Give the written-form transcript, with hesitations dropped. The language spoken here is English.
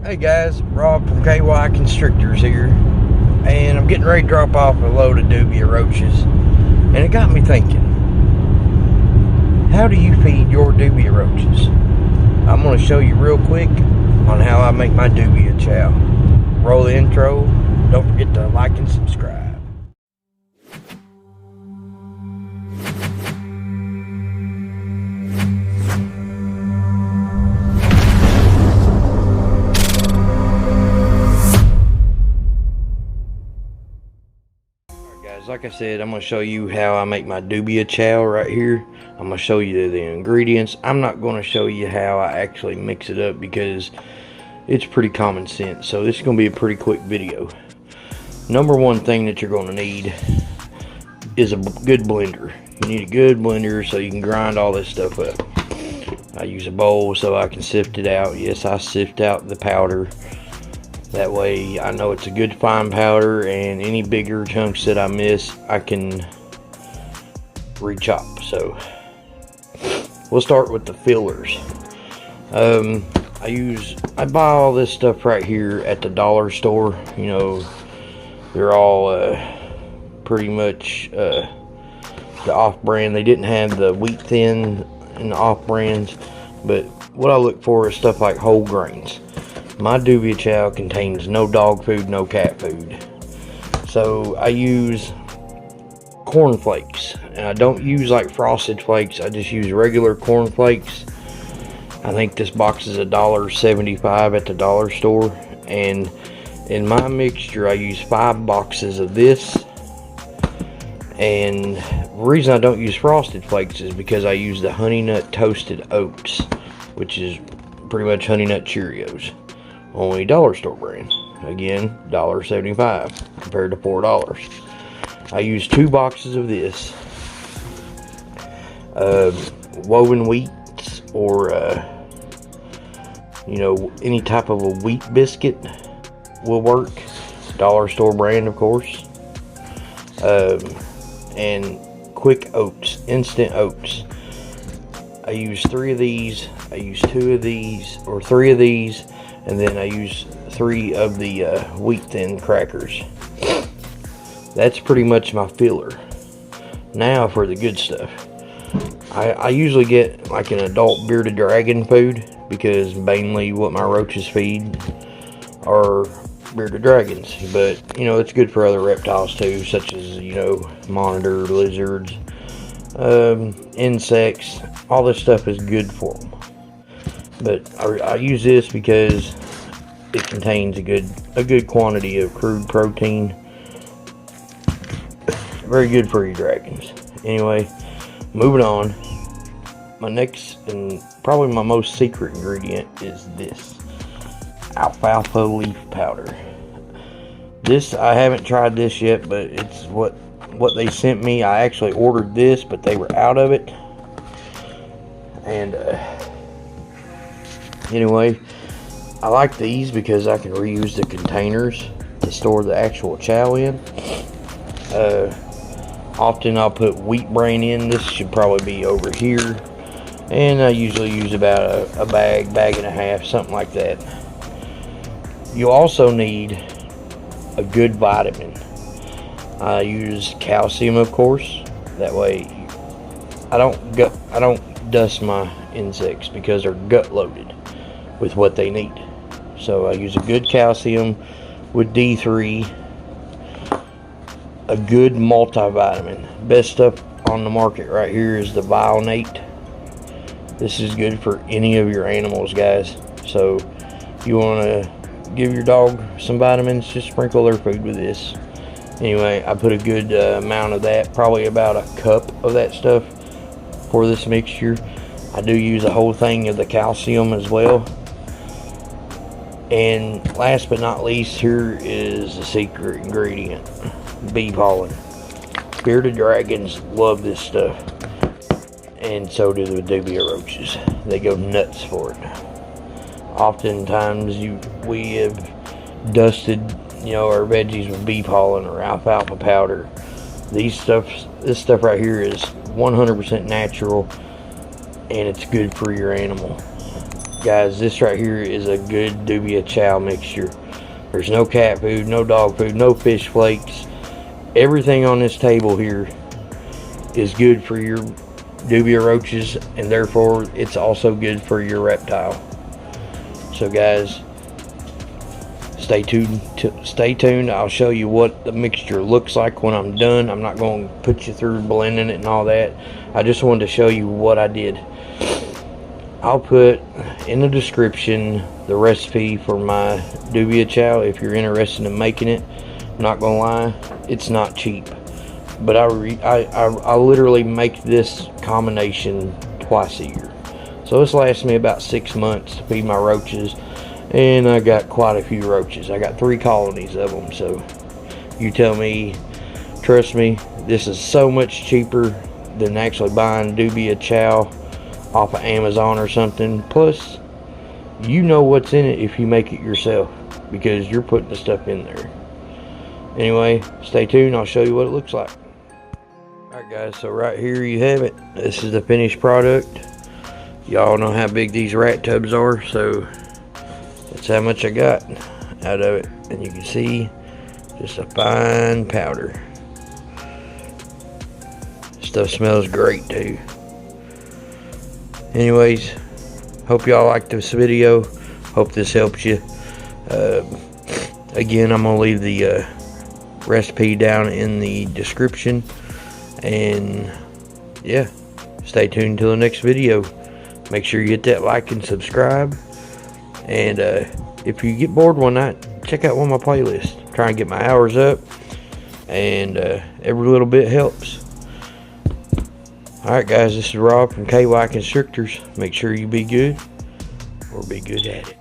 Hey guys, Rob from KY Constrictors here, and I'm getting ready to drop off a load of Dubia Roaches, and it got me thinking, how do you feed your Dubia Roaches? I'm going to show you real quick on how I make my Dubia Chow. Roll the intro, don't forget to like and subscribe. Like I said, I'm going to show you how I make my Dubia Chow right here. I'm going to show you the ingredients. I'm not going to show you how I actually mix it up because it's pretty common sense. So this is going to be a pretty quick video. Number one thing that you're going to need is a good blender. You need a good blender so you can grind all this stuff up. I use a bowl so I can sift it out. Yes, I sift out the powder. That way I know it's a good fine powder, and any bigger chunks that I miss, I can re-chop. So we'll start with the fillers. I buy all this stuff right here at the dollar store. You know, they're all pretty much the off-brand. They didn't have the wheat thin in the off-brands, but what I look for is stuff like whole grains. My Dubia Chow contains no dog food, no cat food. So I use Corn Flakes. And I don't use like Frosted Flakes. I just use regular Corn Flakes. I think this box is $1.75 at the dollar store. And in my mixture, I use 5 boxes of this. And the reason I don't use Frosted Flakes is because I use the Honey Nut Toasted Oats, which is pretty much Honey Nut Cheerios. Only dollar store brand. Again, $1.75 compared to $4. I use 2 boxes of this. Woven wheats, or you know, any type of a wheat biscuit will work. Dollar store brand, of course. And quick oats, instant oats. I use 3 of these. I use 2 of these, or 3 of these. And then I use 3 of the wheat thin crackers. That's pretty much my filler. Now for the good stuff. I usually get like an adult bearded dragon food, because mainly what my roaches feed are bearded dragons. But you know, it's good for other reptiles too, such as, you know, monitor lizards, insects. All this stuff is good for them. But I use this because it contains a good quantity of crude protein. Very good for your dragons. Anyway, moving on. My next and probably my most secret ingredient is this alfalfa leaf powder. This, I haven't tried this yet, but it's what they sent me. I actually ordered this, but they were out of it. And anyway, I like these because I can reuse the containers to store the actual chow in. Often I'll put wheat bran in. This should probably be over here. And I usually use about a bag and a half, something like that. You also need a good vitamin. I use calcium, of course. That way I don't dust my insects, because they're gut loaded with what they need. So I use a good calcium with D3, a good multivitamin. Best stuff on the market right here is the Vionate. This is good for any of your animals, guys. So if you want to give your dog some vitamins, just sprinkle their food with this. Anyway, I put a good amount of that, probably about a cup of that stuff for this mixture. I do use a whole thing of the calcium as well. And last but not least, here is the secret ingredient: bee pollen. Bearded dragons love this stuff, and so do the Dubia roaches. They go nuts for it. Oftentimes we have dusted, you know, our veggies with bee pollen or alfalfa powder. This stuff right here is 100% natural, and it's good for your animal. guys, this right here is a good Dubia Chow mixture. There's no cat food, no dog food, no fish flakes. Everything on this table here is good for your Dubia roaches, and therefore it's also good for your reptile. So guys, stay tuned. I'll show you what the mixture looks like when I'm done. I'm not going to put you through blending it and all that. I just wanted to show you what I did. I'll put in the description the recipe for my Dubia Chow if you're interested in making it. I'm not gonna lie, it's not cheap, but I literally make this combination twice a year, so this lasts me about 6 months to feed my roaches, and I got quite a few roaches. I got 3 colonies of them, so you tell me. Trust me, this is so much cheaper than actually buying Dubia Chow off of Amazon or something. Plus, you know what's in it if you make it yourself, because you're putting the stuff in there. Anyway, stay tuned. I'll show you what it looks like. Alright guys, so right here you have it. This is the finished product. Y'all know how big these rat tubs are, so that's how much I got out of it. And you can see just a fine powder. Stuff smells great too. Anyways, hope y'all liked this video. Hope this helps you. Again, I'm gonna leave the recipe down in the description, and yeah, stay tuned until the next video. Make sure you hit that like and subscribe, and if you get bored one night, check out one of my playlists. I'm trying to get my hours up, and every little bit helps. Alright guys, this is Rob from KY Constrictors. Make sure you be good, or be good at it.